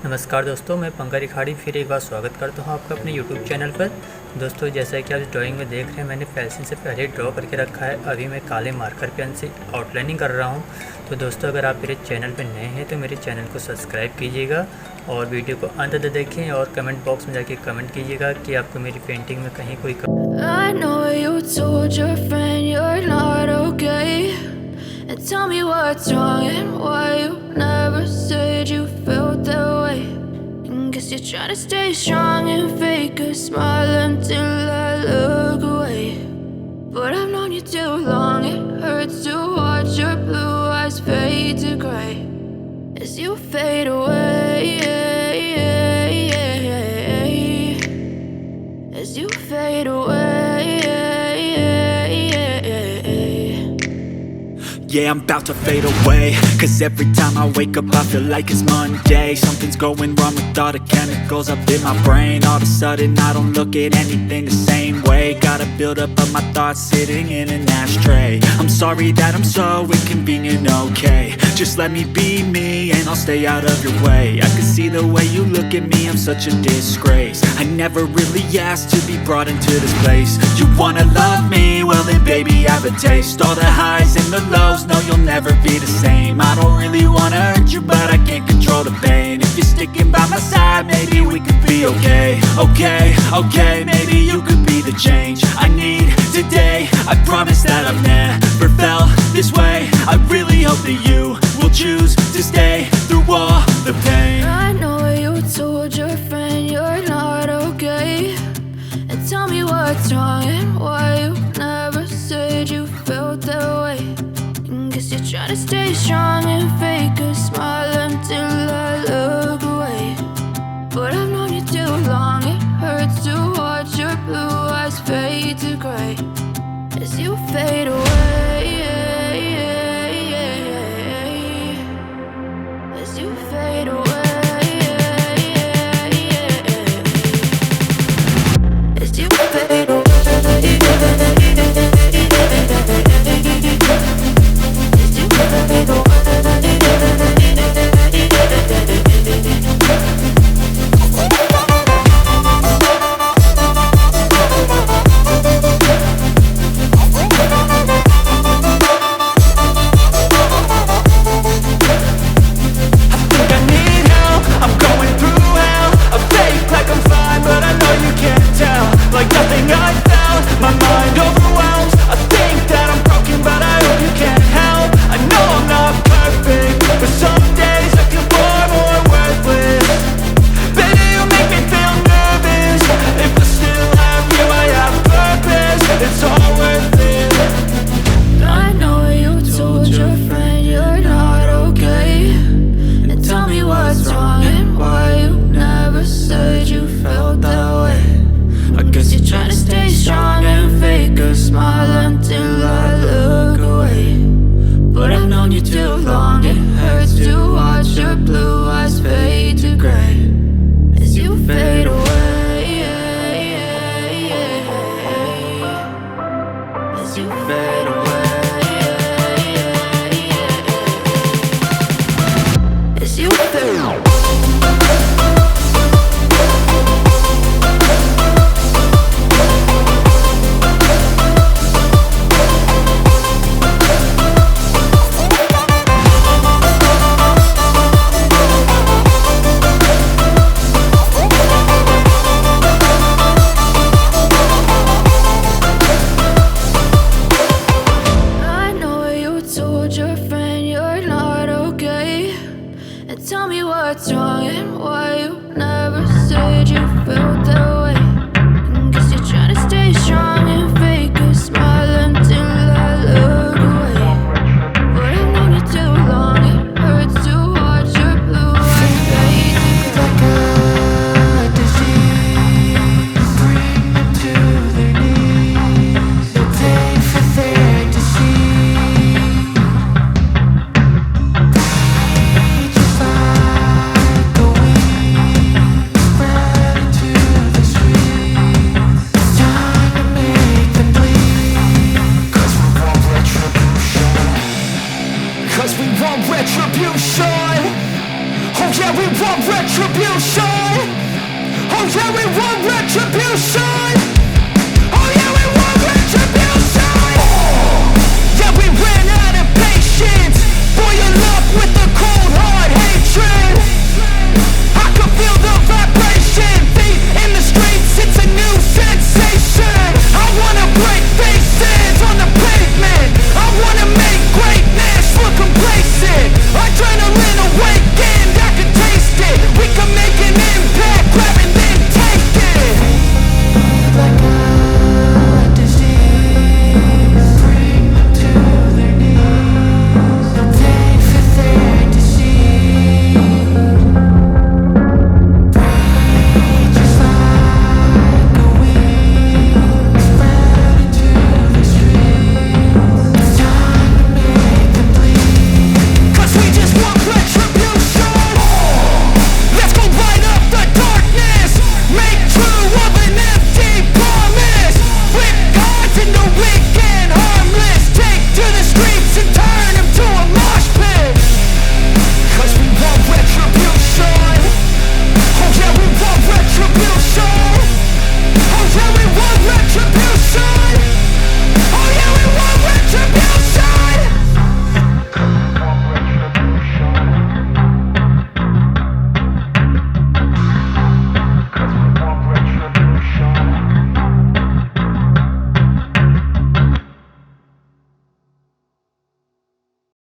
नमस्कार दोस्तों, मैं पंकज रिखाड़ी फिर एक बार स्वागत करता हूं आपका अपने YouTube चैनल पर। दोस्तों, जैसा कि आप इस ड्राइंग में देख रहे हैं, मैंने पेंसिल से पहले ड्रॉ करके रखा है। अभी मैं काले मार्कर पेन से आउटलाइनिंग कर रहा हूं। तो दोस्तों, अगर आप मेरे चैनल पर नए हैं तो मेरे चैनल को सब्सक्राइब कीजिएगा और वीडियो को अंत तक देखें और कमेंट बॉक्स में जाके कमेंट कीजिएगा कि आपको मेरी पेंटिंग में कहीं कोई I know you told your friend you're not okay, and tell me what's wrong and why you never said you felt that way. And guess you're trying to stay strong and fake a smile until I look away. But I've known you too long, it hurts to watch your blue eyes fade to gray as you fade away. As you fade away. Yeah, I'm about to fade away, cause every time I wake up I feel like it's Monday. Something's going wrong with all the chemicals up in my brain. All of a sudden I don't look at anything the same way. Got a build up of my thoughts sitting in an ashtray. I'm sorry that I'm so inconvenient, okay. Just let me be me and I'll stay out of your way. I can see the way you look at me, I'm such a disgrace. I never really asked to be brought into this place. You wanna love me? Well then baby I have a taste. All the highs and the lows, no you'll never be the same. I don't really wanna hurt you but I can't control the pain. If you're sticking by my side, maybe we could be okay. Okay, maybe you could be the change I need today. I promise that I've never felt this way. I really hope that you will choose to stay through all the pain. I know you told your friend you're not okay, and tell me what's wrong and why you never said you felt that way. And guess you're trying to stay strong and fake a smile until I look away. But I've known you too long, it hurts to watch your blue eyes fade to gray as you fade away. As you fade away. As you fade away. As you fade away. Tell me what's wrong and why you never said you felt that way. And guess you're trying to stay strong and fake a smile until I look away. But I've known you too long, it hurts to watch your blue eyes fade. It's like a disease, bring them to their knees. They'll take for their disease. Time to make them we want retribution. Oh yeah, we want retribution. Oh yeah, we want retribution.